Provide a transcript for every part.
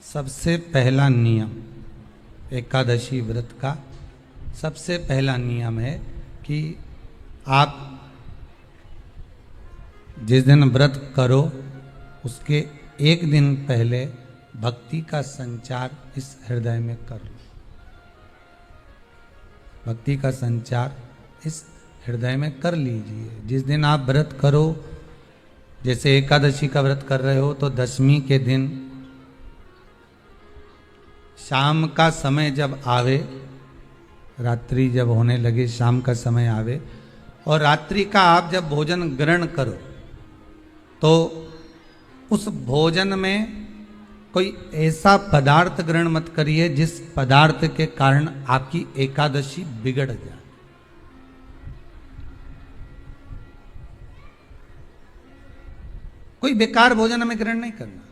सबसे पहला नियम एकादशी व्रत का सबसे पहला नियम है कि आप जिस दिन व्रत करो उसके एक दिन पहले भक्ति का संचार इस हृदय में कर लो। भक्ति का संचार इस हृदय में कर लीजिए। जिस दिन आप व्रत करो, जैसे एकादशी का व्रत कर रहे हो तो दशमी के दिन शाम का समय जब आवे, रात्रि जब होने लगे, शाम का समय आवे और रात्रि का आप जब भोजन ग्रहण करो तो उस भोजन में कोई ऐसा पदार्थ ग्रहण मत करिए जिस पदार्थ के कारण आपकी एकादशी बिगड़ जाए। कोई बेकार भोजन हमें ग्रहण नहीं करना,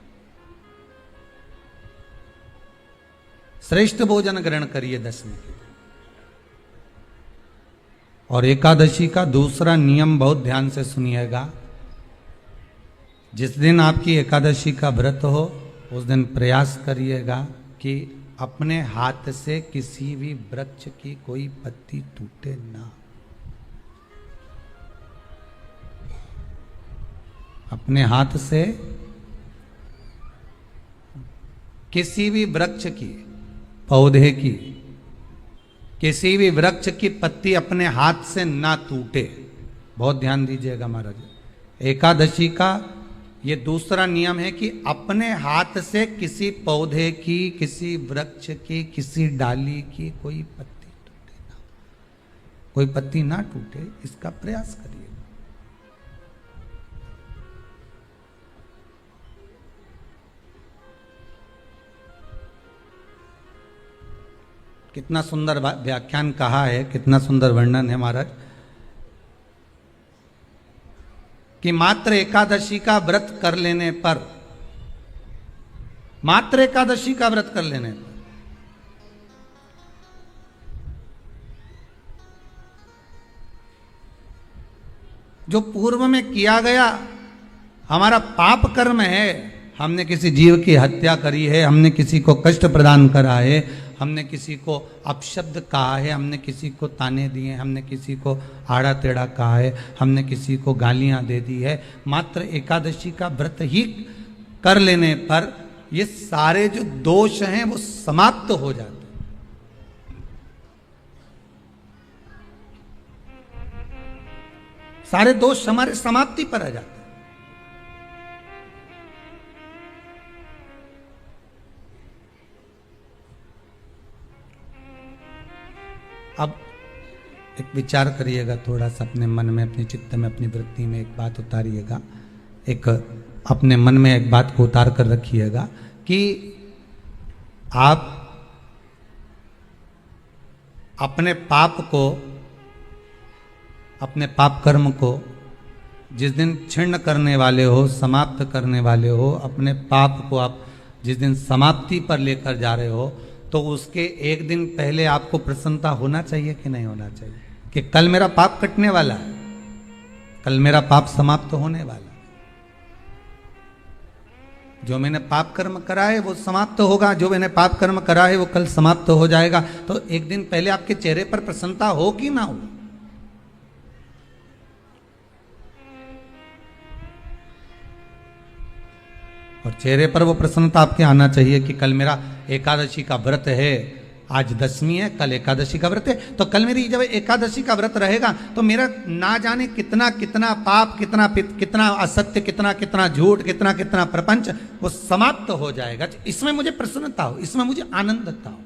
श्रेष्ठ भोजन ग्रहण करिए दशमी के दिन। और एकादशी का दूसरा नियम बहुत ध्यान से सुनिएगा। जिस दिन आपकी एकादशी का व्रत हो उस दिन प्रयास करिएगा कि अपने हाथ से किसी भी वृक्ष की कोई पत्ती टूटे ना। अपने हाथ से किसी भी वृक्ष की, पौधे की, किसी भी वृक्ष की पत्ती अपने हाथ से ना टूटे। बहुत ध्यान दीजिएगा महाराज। एकादशी का ये दूसरा नियम है कि अपने हाथ से किसी पौधे की, किसी वृक्ष की, किसी डाली की कोई पत्ती टूटे ना, कोई पत्ती ना टूटे, इसका प्रयास करिए। कितना सुंदर व्याख्यान कहा है, कितना सुंदर वर्णन है महाराज कि मात्र एकादशी का व्रत कर लेने पर, मात्र एकादशी का व्रत कर लेने पर जो पूर्व में किया गया हमारा पाप कर्म है, हमने किसी जीव की हत्या करी है, हमने किसी को कष्ट प्रदान करा है, हमने किसी को अपशब्द कहा है, हमने किसी को ताने दिए, हमने किसी को आड़ा टेढ़ा कहा है, हमने किसी को गालियां दे दी है, मात्र एकादशी का व्रत ही कर लेने पर ये सारे जो दोष हैं वो समाप्त हो जाते हैं। सारे दोष हमारे समाप्ति पर आ जाते हैं। अब एक विचार करिएगा थोड़ा सा अपने मन में, अपने चित्त में, अपनी वृत्ति में एक बात उतारिएगा। एक अपने मन में एक बात को उतार कर रखिएगा कि आप अपने पाप को, अपने पाप कर्म को जिस दिन छिन्न करने वाले हो, समाप्त करने वाले हो, अपने पाप को आप जिस दिन समाप्ति पर लेकर जा रहे हो तो उसके एक दिन पहले आपको प्रसन्नता होना चाहिए कि नहीं होना चाहिए कि कल मेरा पाप कटने वाला है, कल मेरा पाप समाप्त होने वाला है। जो मैंने पाप कर्म करा है वो समाप्त होगा, जो मैंने पाप कर्म करा है वो कल समाप्त हो जाएगा। तो एक दिन पहले आपके चेहरे पर प्रसन्नता हो कि ना हो। और चेहरे पर वो प्रसन्नता आपके आना चाहिए कि कल मेरा एकादशी का व्रत है, आज दशमी है, कल एकादशी का व्रत है, तो कल मेरी जब एकादशी का व्रत रहेगा तो मेरा ना जाने कितना कितना पाप, कितना कितना असत्य, कितना कितना झूठ, कितना कितना प्रपंच वो समाप्त हो जाएगा। इसमें मुझे प्रसन्नता हो, इसमें मुझे आनंदता हो।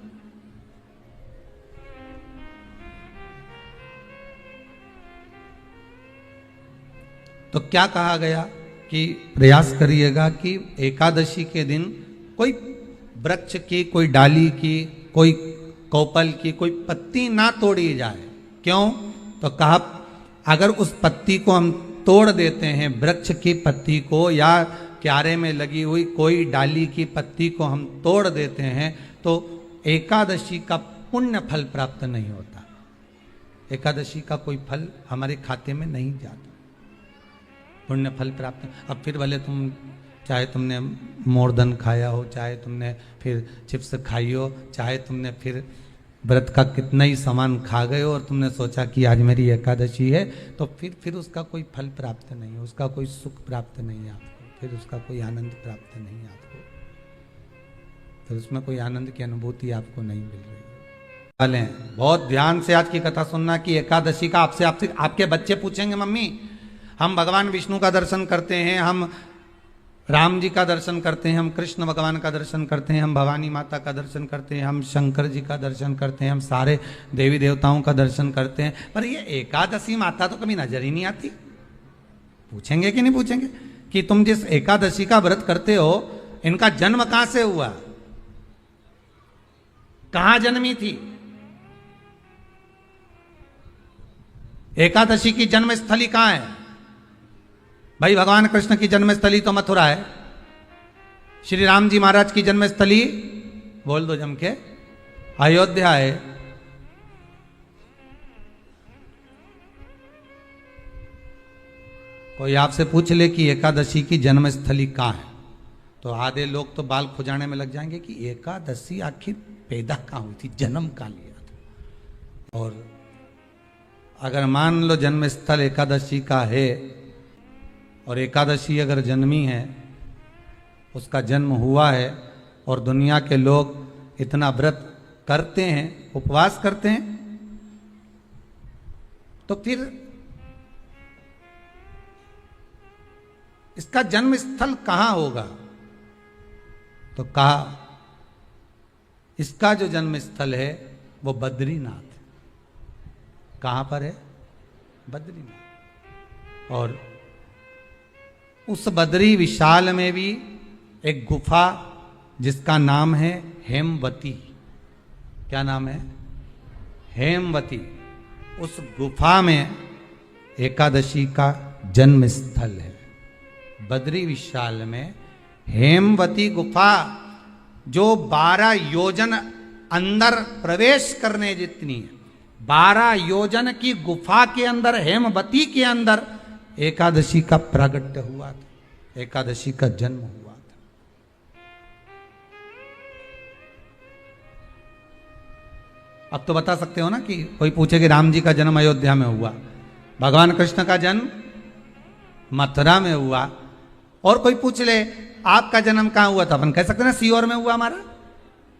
तो क्या कहा गया कि प्रयास करिएगा कि एकादशी के दिन कोई वृक्ष की, कोई डाली की, कोई कोपल की कोई पत्ती ना तोड़ी जाए। क्यों? तो कहा अगर उस पत्ती को हम तोड़ देते हैं, वृक्ष की पत्ती को या क्यारे में लगी हुई कोई डाली की पत्ती को हम तोड़ देते हैं तो एकादशी का पुण्य फल प्राप्त नहीं होता, एकादशी का कोई फल हमारे खाते में नहीं जाता, पुण्य फल प्राप्त। अब फिर भले तुम चाहे तुमने मोरधन खाया हो, चाहे तुमने फिर चिप्स खाई हो, चाहे तुमने फिर व्रत का कितना ही सामान खा गए हो और तुमने सोचा कि आज मेरी एकादशी है, तो फिर उसका कोई फल प्राप्त नहीं है, उसका कोई सुख प्राप्त नहीं है आपको, फिर उसका कोई आनंद प्राप्त नहीं है आपको, फिर उसमें कोई आनंद की अनुभूति आपको नहीं मिल रही है। बहुत ध्यान से आज की कथा सुनना कि एकादशी का आपसे आपके बच्चे पूछेंगे, मम्मी हम भगवान विष्णु का दर्शन करते हैं, हम राम जी का दर्शन करते हैं, हम कृष्ण भगवान का दर्शन करते हैं, हम भवानी माता का दर्शन करते हैं, हम शंकर जी का दर्शन करते हैं, हम सारे देवी देवताओं का दर्शन करते हैं, पर ये एकादशी माता तो कभी नजर ही नहीं आती। पूछेंगे कि नहीं पूछेंगे कि तुम जिस एकादशी का व्रत करते हो, इनका जन्म कहां से हुआ, कहां जन्मी थी? एकादशी की जन्मस्थली कहां है? भाई भगवान कृष्ण की जन्मस्थली तो मथुरा है, श्री राम जी महाराज की जन्मस्थली बोल दो जम के अयोध्या है। कोई आपसे पूछ ले कि एकादशी की जन्मस्थली कहां है, तो आधे लोग तो बाल खुजाने में लग जाएंगे कि एकादशी आखिर पैदा कहां हुई थी, जन्म कहां लिया था। और अगर मान लो जन्मस्थल एकादशी का है और एकादशी अगर जन्मी है, उसका जन्म हुआ है और दुनिया के लोग इतना व्रत करते हैं, उपवास करते हैं, तो फिर इसका जन्म स्थल कहां होगा? तो कहा इसका जो जन्म स्थल है वो बद्रीनाथ। कहां पर है? बद्रीनाथ। और उस बद्री विशाल में भी एक गुफा जिसका नाम है हेमवती। क्या नाम है? हेमवती। उस गुफा में एकादशी का जन्म स्थल है। बद्री विशाल में हेमवती गुफा, जो 12 योजन अंदर प्रवेश करने जितनी है, 12 योजन की गुफा के अंदर, हेमवती के अंदर एकादशी का प्रागट्य हुआ था, एकादशी का जन्म हुआ था। अब तो बता सकते हो ना कि कोई पूछे कि राम जी का जन्म अयोध्या में हुआ, भगवान कृष्ण का जन्म मथुरा में हुआ, और कोई पूछ ले आपका जन्म कहां हुआ था, अपन कह सकते ना सीहोर में हुआ हमारा।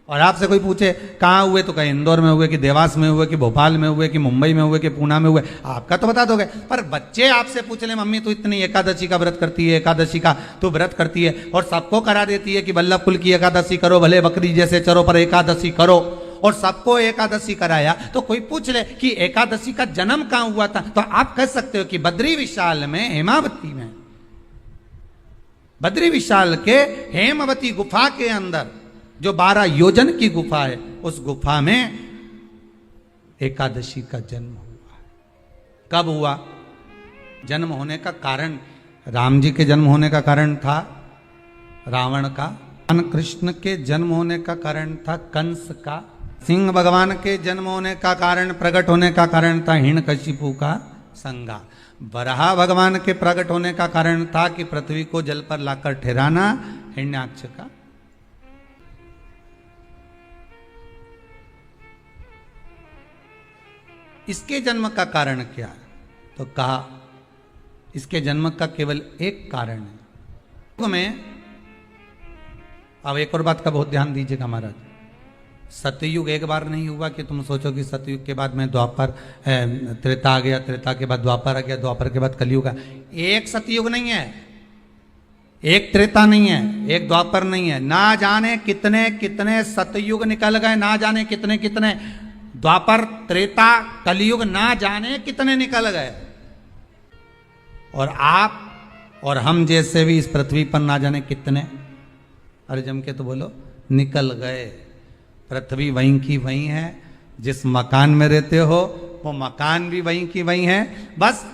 और आपसे कोई पूछे कहां हुए, तो कहीं इंदौर में हुए, कि देवास में हुए, कि भोपाल में हुए, कि मुंबई में हुए, कि पूना में हुए, आपका तो बता दोगे। पर बच्चे आपसे पूछ ले, मम्मी तू इतनी एकादशी का व्रत करती है, एकादशी का तू व्रत करती है और सबको करा देती है कि वल्लभ कुल की एकादशी करो, भले बकरी जैसे चरो पर एकादशी करो, और सबको एकादशी कराया, तो कोई पूछ ले कि एकादशी का जन्म कहां हुआ था, तो आप कह सकते हो कि बद्री विशाल में, हेमावती में, बद्री विशाल के हेमवती गुफा के अंदर, जो 12 योजन की गुफा है, उस गुफा में एकादशी का जन्म हुआ। कब हुआ? जन्म होने का कारण, राम जी के जन्म होने का कारण था रावण का, कृष्ण के जन्म होने का कारण था कंस का, सिंह भगवान के जन्म होने का कारण, प्रकट होने का कारण था हिरण्यकशिपु का संगा, वराह भगवान के प्रकट होने का कारण था कि पृथ्वी को जल पर लाकर ठहराना, हिरण्याक्ष का। इसके जन्म का कारण क्या है? तो कहा इसके जन्म का केवल एक कारण है। में अब एक और बात का बहुत ध्यान दीजिएगा महाराज, सतयुग एक बार नहीं हुआ कि तुम सोचो कि सतयुग के बाद में द्वापर, त्रेता आ गया, त्रेता के बाद द्वापर आ गया, द्वापर के बाद कलयुग आ। एक सतयुग नहीं है, एक त्रेता नहीं है, एक द्वापर नहीं है, ना जाने कितने कितने सतयुग निकल गए, ना जाने कितने कितने द्वापर, त्रेता, कलयुग, ना जाने कितने निकल गए। और आप और हम जैसे भी इस पृथ्वी पर ना जाने कितने, अरे जम के तो बोलो, निकल गए। पृथ्वी वहीं की वहीं है, जिस मकान में रहते हो वो मकान भी वहीं की वहीं है, बस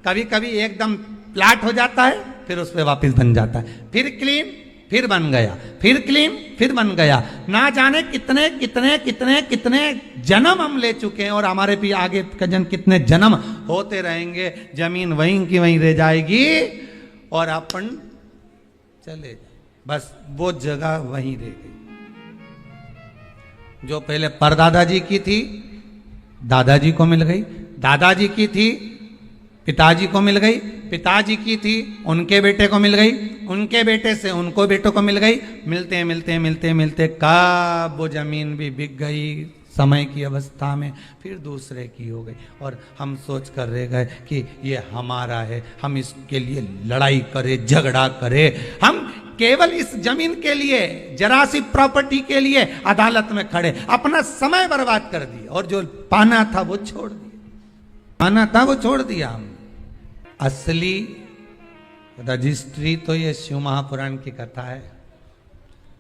कभी कभी एकदम प्लाट हो जाता है, फिर उस पर वापिस बन जाता है, फिर क्लीन, फिर बन गया, फिर क्लीन, फिर बन गया। ना जाने कितने कितने कितने कितने जन्म हम ले चुके हैं, और हमारे भी आगे का जन्म कितने जन्म होते रहेंगे। जमीन वहीं की वहीं रह जाएगी और अपन चले जाएंगे। बस वो जगह वहीं रह गई। जो पहले परदादाजी की थी दादाजी को मिल गई, दादाजी की थी पिताजी को मिल गई, पिताजी की थी उनके बेटे को मिल गई, उनके बेटे से उनको बेटों को मिल गई। मिलते मिलते मिलते मिलते कब वो जमीन भी बिक गई समय की अवस्था में, फिर दूसरे की हो गई। और हम सोच कर रह गए कि ये हमारा है, हम इसके लिए लड़ाई करें, झगड़ा करें। हम केवल इस जमीन के लिए, जरा सी प्रॉपर्टी के लिए अदालत में खड़े, अपना समय बर्बाद कर दिया। और जो पाना था वो छोड़ दिया, पाना था वो छोड़ दिया हम। असली रजिस्ट्री तो ये शिव महापुराण की कथा है,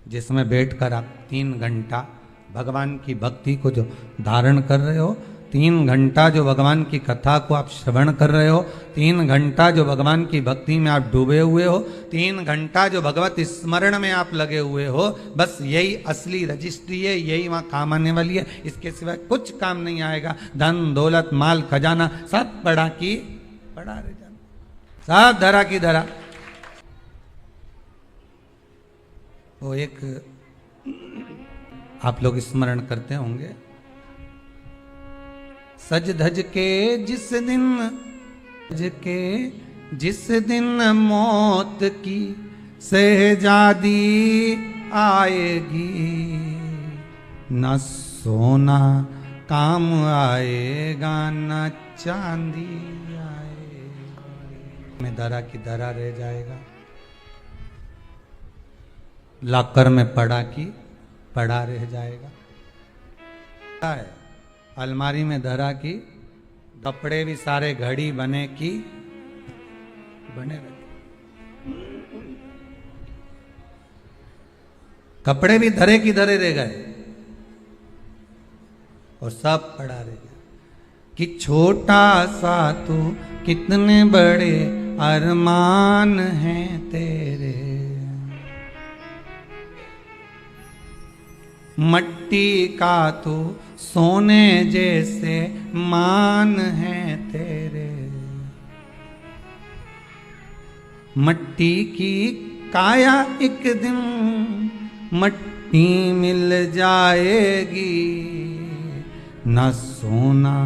जिसमें बैठकर आप 3 घंटा भगवान की भक्ति को जो धारण कर रहे हो, 3 घंटा जो भगवान की कथा को आप श्रवण कर रहे हो, 3 घंटा जो भगवान की भक्ति में आप डूबे हुए हो, 3 घंटा जो भगवत स्मरण में आप लगे हुए हो, बस यही असली रजिस्ट्री है, यही वहां काम आने वाली है। इसके सिवाय कुछ काम नहीं आएगा। धन दौलत माल खजाना सब पड़ा की पड़ा रह जाना, सब धरा की धरा। वो एक आप लोग स्मरण करते होंगे, सज धज के जिस दिन, सज के जिस दिन मौत की शहजादी आएगी, न सोना काम आएगा न चांदी आएगा, में धरा की धरा रह जाएगा। लाकर में पड़ा की पड़ा रह जाएगा। है अलमारी में धरा की, कपड़े भी सारे घड़ी बने की बने रहे, कपड़े भी धरे की धरे रह गए और सब पड़ा रह गया। कि छोटा सा तू कितने बड़े अरमान हैं तेरे, मट्टी का तो सोने जैसे मान है तेरे, मट्टी की काया एक दिन मट्टी मिल जाएगी, न सोना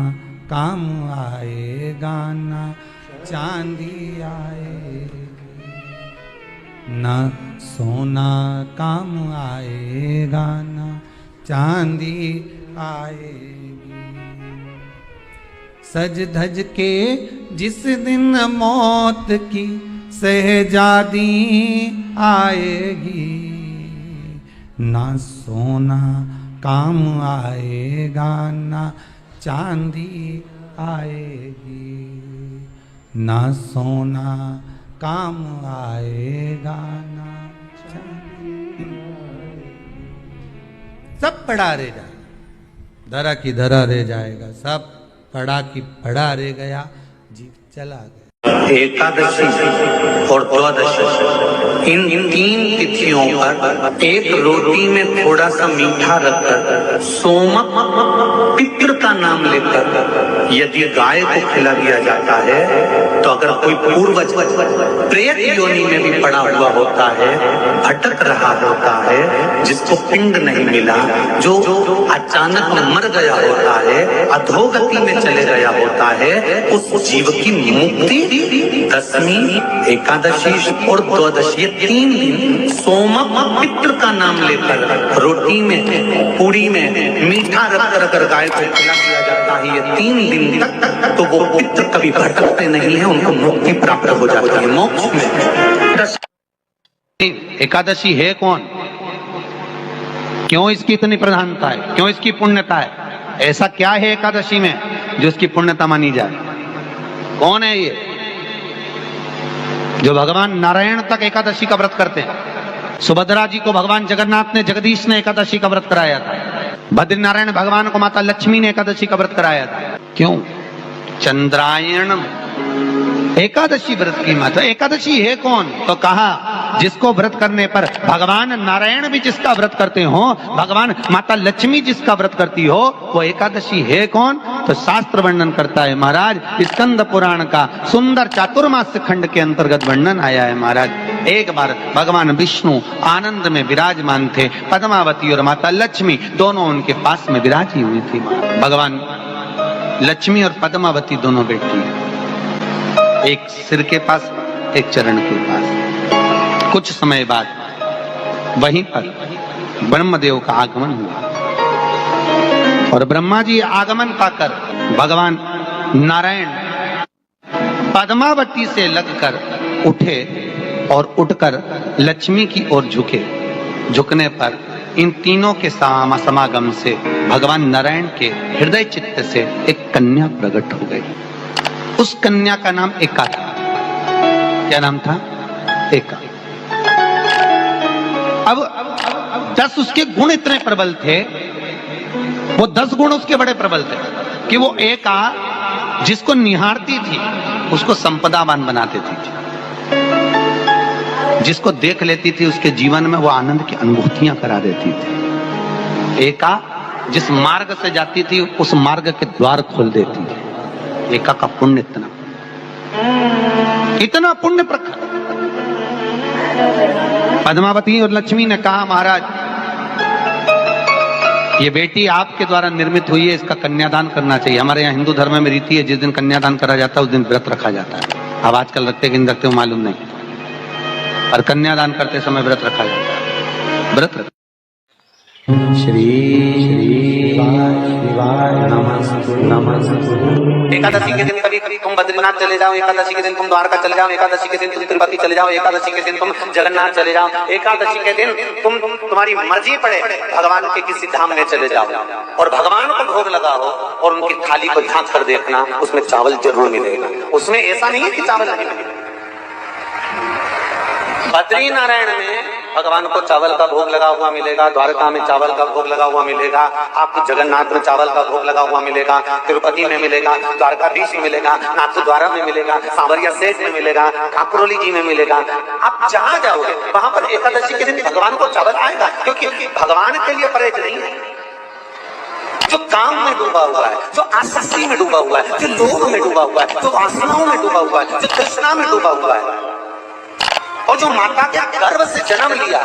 काम आएगा न चांदी आएगी, न सोना काम आएगा न चांदी आएगी। सज धज के जिस दिन मौत की शहजादी आएगी, ना सोना काम आएगा ना चांदी आएगी, ना सोना काम आएगा ना चांदी आएगी। सब पड़ा रह जाएगा, धरा की धरा रह जाएगा, सब पड़ा की पड़ा रह गया, जीव चला गया। एकादशी और द्वादशी इन तीन तिथियों पर एक रोटी में थोड़ा सा मीठा रखकर सोमक पितृ का नाम लेकर यदि गाय को खिला दिया जाता है, तो अगर कोई पूर्वज प्रेत योनि में भी पड़ा हुआ होता है, भटक रहा होता है, जिसको पिंड नहीं मिला, जो अचानक मर गया होता है, अधोगति में चले गया होता है, उस जीव की मुक्ति दशमी, एकादशी और द्वादशी तीन दिन सोमक पितृ का नाम लेकर रोटी में पूरी में मीठा रखकर अगर गाय को खिला दिया जाता है ये 3 दिन तक, तो वो पितृ कभी भटकते नहीं है, उनको मुक्ति प्राप्त हो जाती है मोक्ष में। एकादशी है कौन, क्यों इसकी इतनी प्रधानता है, क्यों इसकी पुण्यता है, ऐसा क्या है एकादशी में जो इसकी पुण्यता मानी जाए? कौन है ये जो भगवान नारायण तक एकादशी का व्रत करते हैं? सुभद्रा जी को भगवान जगन्नाथ ने, जगदीश ने एकादशी का व्रत कराया था। बद्रीनारायण भगवान को माता लक्ष्मी ने एकादशी का व्रत कराया था। क्यों? चंद्रायण एकादशी व्रत की माता। एकादशी है कौन? तो कहा जिसको व्रत करने पर भगवान नारायण भी जिसका व्रत करते हो, भगवान माता लक्ष्मी जिसका व्रत करती हो, वो एकादशी है कौन? तो शास्त्र वर्णन करता है महाराज, स्कंद पुराण का सुंदर चातुर्मास्य खंड के अंतर्गत वर्णन आया है महाराज। एक बार भगवान विष्णु आनंद में विराजमान थे, पद्मावती और माता लक्ष्मी दोनों उनके पास में विराजी हुई थी। भगवान लक्ष्मी और पद्मावती दोनों बैठी, एक सिर के पास एक चरण के पास। कुछ समय बाद वहीं पर ब्रह्मदेव का आगमन हुआ और ब्रह्मा जी आगमन पाकर भगवान नारायण पद्मावती से लगकर उठे और उठकर लक्ष्मी की ओर झुके। झुकने पर इन तीनों के समागम से भगवान नारायण के हृदय चित्त से एक कन्या प्रकट हो गई। उस कन्या का नाम एका था। क्या नाम था? एका। अब 10 उसके गुण इतने प्रबल थे, वो 10 गुण उसके बड़े प्रबल थे कि वो एका जिसको निहारती थी उसको संपदावान बना देती थी, जिसको देख लेती थी उसके जीवन में वो आनंद की अनुभूतियां करा देती थी। एका जिस मार्ग से जाती थी उस मार्ग के द्वार खोल देती थी। एका का पुण्य इतना पुण्य प्रखर। पद्मावती और लक्ष्मी ने कहा, महाराज ये बेटी आपके द्वारा निर्मित हुई है, इसका कन्यादान करना चाहिए। हमारे यहाँ हिंदू धर्म में रीति है, जिस दिन कन्यादान करा जाता है उस दिन व्रत रखा जाता है। अब आजकल रखते कि नहीं रखते हो मालूम नहीं, और कन्यादान करते समय व्रत रखा जाता है। व्रत रख श्री शिवाय नमः। एकादशी के दिन कभी कभी तुम बद्रीनाथ चले जाओ, एकादशी के दिन तुम द्वारका चले जाओ, एकादशी के दिन तुम तिरुपति चले जाओ, एकादशी के दिन तुम जगन्नाथ चले जाओ, एकादशी के दिन तुम्हारी मर्जी पड़े भगवान के किसी धाम में चले जाओ और भगवान को भोग लगाओ और उनकी थाली को झांक कर देखना, उसमें चावल जरूर मिलेगा। उसमें ऐसा नहीं है कि चावल नहीं मिलेगा। बद्री नारायण में भगवान को चावल का भोग लगा हुआ मिलेगा, द्वारका में चावल का भोग लगा हुआ मिलेगा, आपको जगन्नाथ में चावल का भोग लगा हुआ मिलेगा, तिरुपति में मिलेगा, द्वारकाधीश में मिलेगा, नाथद्वारा में मिलेगा, सांवरिया सेठ में मिलेगा, काकरोली जी में मिलेगा। आप जहां जाओगे वहां पर एकादशी के दिन भगवान को चावल आएगा, क्योंकि भगवान के लिए परहेज नहीं है। जो काम में डूबा हुआ है, जो आसक्ति में डूबा हुआ है, जो लोभ में डूबा हुआ है, जो वासनाओं में डूबा हुआ है, जो तृष्णा में डूबा हुआ है, और जो माता के गर्भ से जन्म लिया,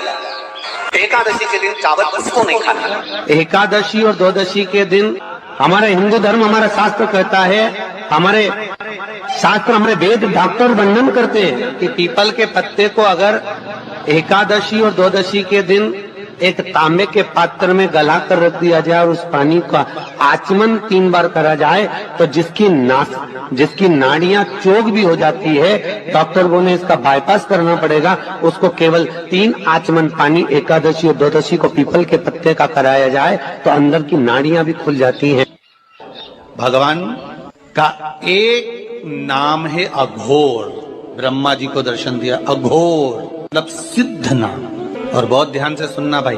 एकादशी के दिन चावल उसको नहीं खाना। एकादशी और द्वादशी के दिन हमारा हिंदू धर्म, हमारा शास्त्र कहता है, हमारे शास्त्र, हमारे वेद डॉक्टर वर्णन करते हैं कि पीपल के पत्ते को अगर एकादशी और द्वादशी के दिन एक तांबे के पात्र में गला कर रख दिया जाए और उस पानी का आचमन 3 बार करा जाए तो जिसकी नाड़ियां चोक भी हो जाती है, डॉक्टर बोले इसका बाईपास करना पड़ेगा, उसको केवल 3 आचमन पानी एकादशी और द्वादशी को पीपल के पत्ते का कराया जाए तो अंदर की नाड़ियां भी खुल जाती हैं। भगवान का एक नाम है अघोर। ब्रह्मा जी को दर्शन दिया, अघोर मतलब सिद्ध नाम। और बहुत ध्यान से सुनना भाई,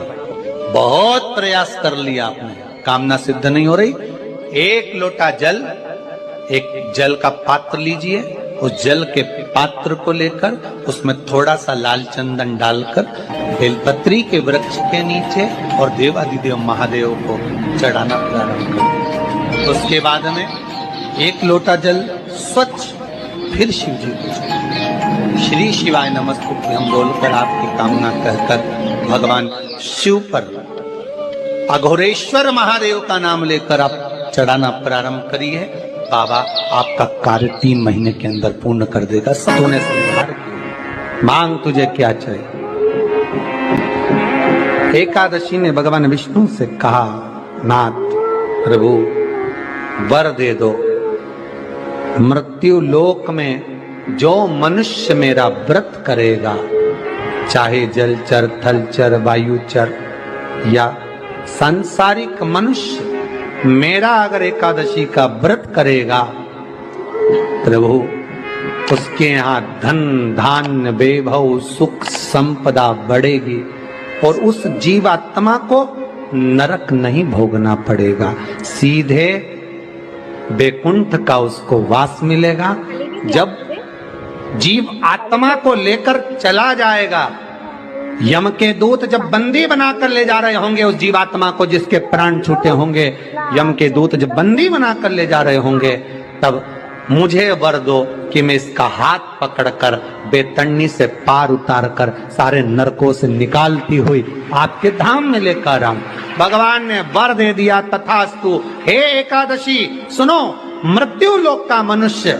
बहुत प्रयास कर लिया आपने, कामना सिद्ध नहीं हो रही। 1 लोटा जल, एक जल का पात्र लीजिए, उस जल के पात्र को लेकर उसमें थोड़ा सा लाल चंदन डालकर बेलपत्री के वृक्ष के नीचे और देवादिदेव महादेव को चढ़ाना प्रारंभ करें। उसके बाद में 1 लोटा जल स्वच्छ फिर शिव जी को श्री शिवाय नमस्तुभ्यं हम बोलकर आपकी कामना कहकर भगवान शिव पर अघोरेश्वर महादेव का नाम लेकर आप चढ़ाना प्रारंभ करिए। बाबा आपका कार्य 3 महीने के अंदर पूर्ण कर देगा। सबने स्वीकार किया। मांग तुझे क्या चाहिए। एकादशी ने भगवान विष्णु से कहा, नाथ प्रभु वर दे दो, मृत्यु लोक में जो मनुष्य मेरा व्रत करेगा, चाहे जलचर, थलचर, वायुचर या सांसारिक मनुष्य, मेरा अगर एकादशी का व्रत करेगा, प्रभु उसके यहाँ धन धान्य वैभव सुख संपदा बढ़ेगी और उस जीवात्मा को नरक नहीं भोगना पड़ेगा, सीधे वैकुंठ का उसको वास मिलेगा। जब जीव आत्मा को लेकर चला जाएगा, यम के दूत जब बंदी बनाकर ले जा रहे होंगे उस जीवात्मा को, जिसके प्राण छूटे होंगे, यम के दूत जब बंदी बनाकर ले जा रहे होंगे, तब मुझे वर दो कि मैं इसका हाथ पकड़कर बेतन्नी से पार उतार कर सारे नरकों से निकालती हुई आपके धाम में लेकर आऊं। भगवान ने वर दे दिया, तथास्तु। हे एकादशी सुनो, मृत्यु लोक का मनुष्य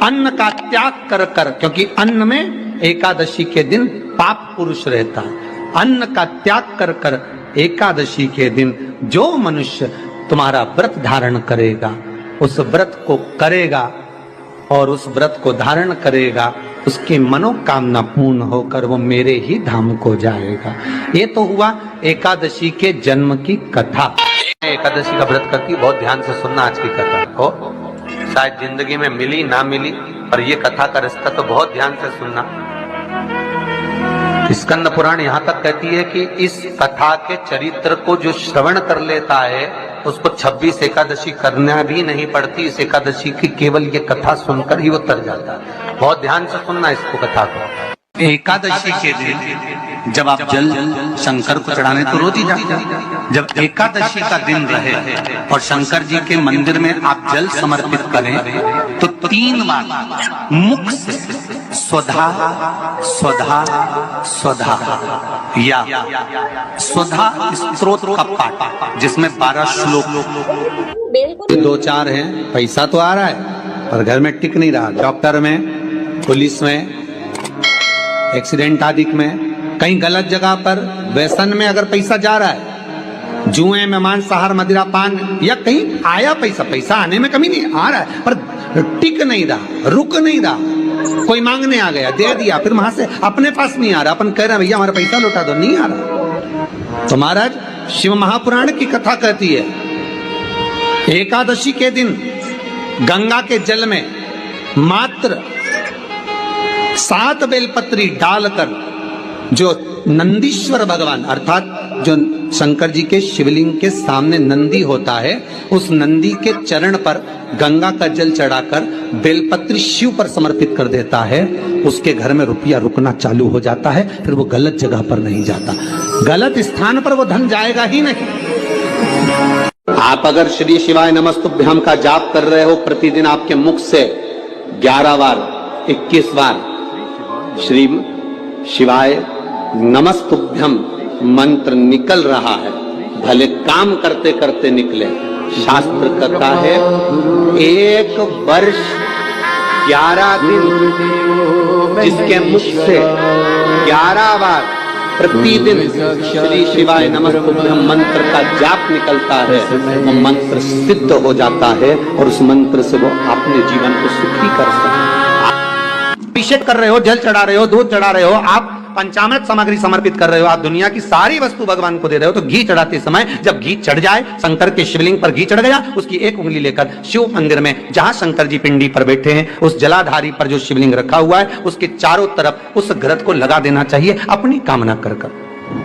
अन्न का त्याग कर कर, क्योंकि अन्न में एकादशी के दिन पाप पुरुष रहता है, अन्न का त्याग कर कर एकादशी के दिन जो मनुष्य तुम्हारा व्रत धारण करेगा, उस व्रत को करेगा और उस व्रत को धारण करेगा, उसकी मनोकामना पूर्ण होकर वो मेरे ही धाम को जाएगा। ये तो हुआ एकादशी के जन्म की कथा। एकादशी का व्रत करती, बहुत ध्यान से सुनना आज की कथा को, शायद जिंदगी में मिली ना मिली, पर ये कथा का रिश्ता तो बहुत ध्यान से सुनना। स्कंद पुराण यहाँ तक कहती है कि इस कथा के चरित्र को जो श्रवण कर लेता है उसको 26 एकादशी करना भी नहीं पड़ती। इस एकादशी की केवल ये कथा सुनकर ही वो तर जाता है। बहुत ध्यान से सुनना इसको, कथा को। एकादशी के दिन जब आप जल शंकर को चढ़ाने तो रोज ही जाते हैं। जब एकादशी का दिन रहे और शंकर जी के मंदिर में आप जल समर्पित करें तो 3 बार मुख से स्वधा स्वधा स्वधा या स्वधा स्तोत्र का पाठ, जिसमें 12 श्लोक 2-4 हैं। पैसा तो आ रहा है पर घर में टिक नहीं रहा। डॉक्टर में, पुलिस में, एक्सीडेंट आदि में, कहीं गलत जगह पर, व्यसन में अगर पैसा जा रहा है, जुए में, मांसाहार, मदिरा पान, या कहीं आया पैसा, पैसा आने में कमी नहीं, आ रहा है पर टिक नहीं रहा, रुक नहीं रहा। कोई मांगने आ गया, दे दिया, फिर वहां से अपने पास नहीं आ रहा, अपन कह रहे हैं भैया हमारा पैसा लौटा दो, नहीं आ रहा। तो महाराज शिव महापुराण की कथा कहती है, एकादशी के दिन गंगा के जल में मात्र 7 बेलपत्री डालकर जो नंदीश्वर भगवान अर्थात जो शंकर जी के शिवलिंग के सामने नंदी होता है, उस नंदी के चरण पर गंगा का जल चढ़ाकर बेलपत्री शिव पर समर्पित कर देता है, उसके घर में रुपया रुकना चालू हो जाता है। फिर वो गलत जगह पर नहीं जाता, गलत स्थान पर वो धन जाएगा ही नहीं। आप अगर श्री शिवाय नमस्तुभ्यम का जाप कर रहे हो, प्रतिदिन आपके मुख से 11 बार 21 बार श्री शिवाय नमस्तुभ्यम मंत्र निकल रहा है, भले काम करते करते निकले। शास्त्र कहता है 1 वर्ष 11 दिन जिसके मुख से 11 बार प्रतिदिन श्री शिवाय नमस्तुभ्यम मंत्र का जाप निकलता है, वो मंत्र सिद्ध हो जाता है और उस मंत्र से वो अपने जीवन को सुखी कर सकते हैं। अभिषेक कर रहे हो, जल चढ़ा रहे हो, दूध चढ़ा रहे हो, आप पंचामृत सामग्री समर्पित कर रहे हो, आप दुनिया की सारी वस्तु भगवान को दे रहे हो, तो घी चढ़ाते समय जब घी चढ़ जाए, शंकर के शिवलिंग पर घी चढ़ गया, उसकी एक उंगली लेकर शिव मंदिर में जहां शंकर जी पिंडी पर बैठे हैं, उस जलाधारी पर जो शिवलिंग रखा हुआ है, उसके चारों तरफ उस घृत को लगा देना चाहिए अपनी कामना कर कर।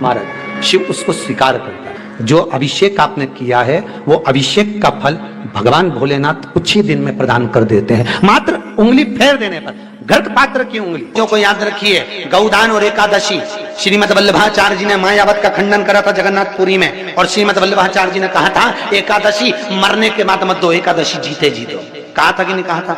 महाराज शिव उसको स्वीकार करता है। जो अभिषेक आपने किया है वो अभिषेक का फल भगवान भोलेनाथ कुछ ही दिन में प्रदान कर देते हैं, मात्र उंगली फेर देने पर। घृत पात्र की उंगली जो को याद रखिए, गौदान और एकादशी। श्रीमद वल्लभाचार्य जी ने मायावत का खंडन करा था जगन्नाथपुरी में, और श्रीमद वल्लभाचार्य जी ने कहा था एकादशी मरने के बाद मत दो, एकादशी जीते जी दो। कहा था कि नहीं कहा था?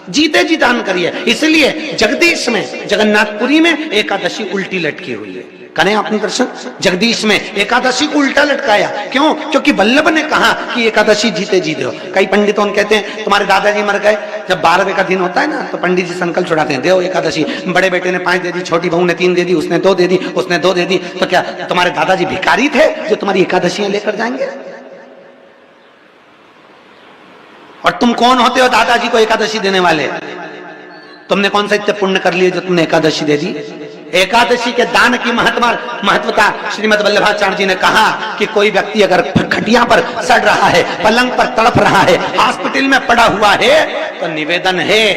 जीते जी दान करिए। इसलिए जगदीश में, जगन्नाथपुरी में एकादशी उल्टी लटकी हुई है। करें अपने दर्शन। जगदीश में एकादशी को उल्टा लटकाया, क्यों? क्योंकि वल्लभ ने कहा कि एकादशी जीते जी दो। कई पंडितों कहते हैं तुम्हारे दादाजी मर गए, जब 12वें का दिन होता है ना तो पंडित जी संकल्प छुड़ाते हैं, दो एकादशी। बड़े बेटे ने 5 दे दी, छोटी बहू ने 3 दे दी, उसने 2 दे दी, उसने 2 दे दी, तो क्या तुम्हारे दादाजी भिखारी थे जो तुम्हारी एकादशियां लेकर जाएंगे? और तुम कौन होते हो दादाजी को एकादशी देने वाले? तुमने कौन सा इतने पुण्य कर लिए जो तुमने एकादशी दे दी? एकादशी के दान की महत्वता श्रीमद वल्लभाचार्य जी ने कहा कि कोई व्यक्ति अगर खटिया पर सड़ रहा है, पलंग पर तड़प रहा है, हॉस्पिटल में पड़ा हुआ है, तो निवेदन है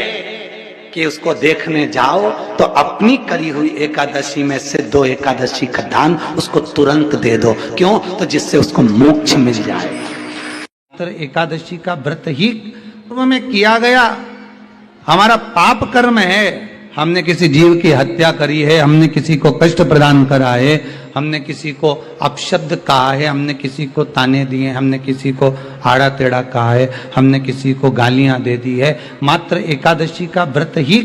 कि उसको देखने जाओ तो अपनी करी हुई एकादशी में से 2 एकादशी का दान उसको तुरंत दे दो। क्यों? तो जिससे उसको मोक्ष मिल जाए। एकादशी का व्रत ही पूर्व में किया गया हमारा पाप कर्म है। हमने किसी जीव की हत्या करी है, हमने किसी को कष्ट प्रदान करा है, हमने किसी को अपशब्द कहा है, हमने किसी को ताने दिए, हमने किसी को आड़ा टेढ़ा कहा है, हमने किसी को गालियां दे दी है, मात्र एकादशी का व्रत ही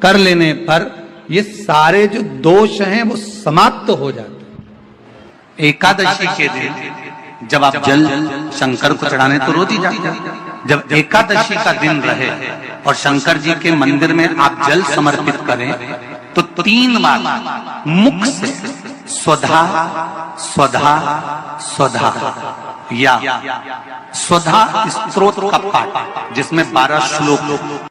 कर लेने पर ये सारे जो दोष हैं वो समाप्त हो जाते हैं। एकादशी के दिन जब आप जल शंकर को चढ़ाने तो रोज ही जाते हैं। जब एकादशी का दिन रहे और शंकर जी के मंदिर में आप जल समर्पित करें तो 3 बार मुख से स्वधा स्वधा स्वधा या स्वधा स्तोत्र का पाठ, जिसमें 12 श्लोक